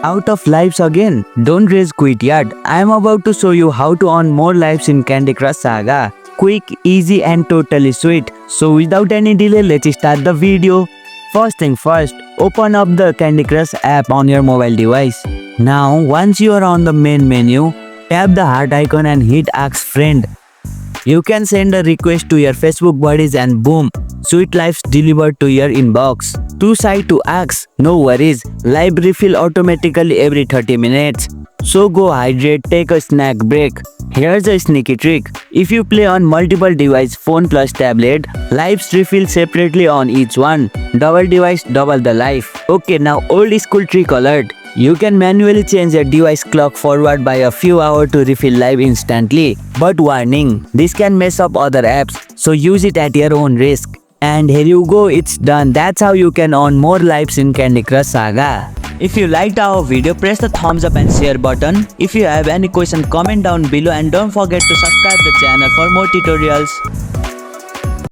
Out of lives again? Don't rage quit yet. I am about to show you how to earn more lives in Candy Crush Saga. Quick, easy and totally sweet. So without any delay, let's start the video. First thing first, open up the Candy Crush app on your mobile device. Now once you are on the main menu, tap the heart icon and hit Ask Friend. You can send a request to your Facebook buddies and boom, sweet lives delivered to your inbox. Too shy to ask? No worries, live refill automatically every 30 minutes. So go hydrate, take a snack break. Here's a sneaky trick. If you play on multiple device, phone plus tablet, lives refill separately on each one. Double device, double the life. Okay, now old school trick alert. You can manually change your device clock forward by a few hours to refill live instantly. But warning, this can mess up other apps, so use it at your own risk. And here you go, it's done. That's how you can earn more lives in Candy Crush Saga. If you liked our video, press the thumbs up and share button. If you have any question, comment down below and don't forget to subscribe the channel for more tutorials.